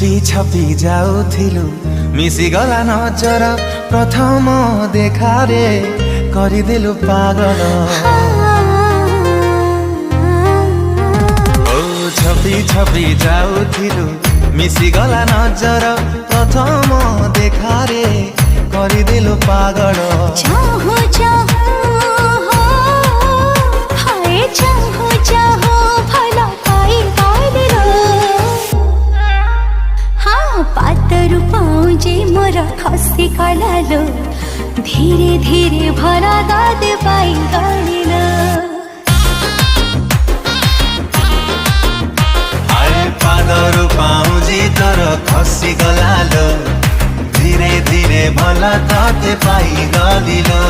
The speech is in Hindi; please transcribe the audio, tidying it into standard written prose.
छपी जाउथिलु मिसिगला नजर प्रथम देखारे करिदेलु पागल ओ छपी जाउथिलु मिसिगला नजर प्रथम देखारे करिदेलु पागल चाहो चाहो हाय चाहो चाहो भला पाई गादिलो हाँ पातरु पाउजे मोर खसी कलालो धीरे धीरे भरा दाद पाई गादिलो पादरु पाउजी तर खसी गलालो धीरे धीरे भला ताते पाई गलिलो।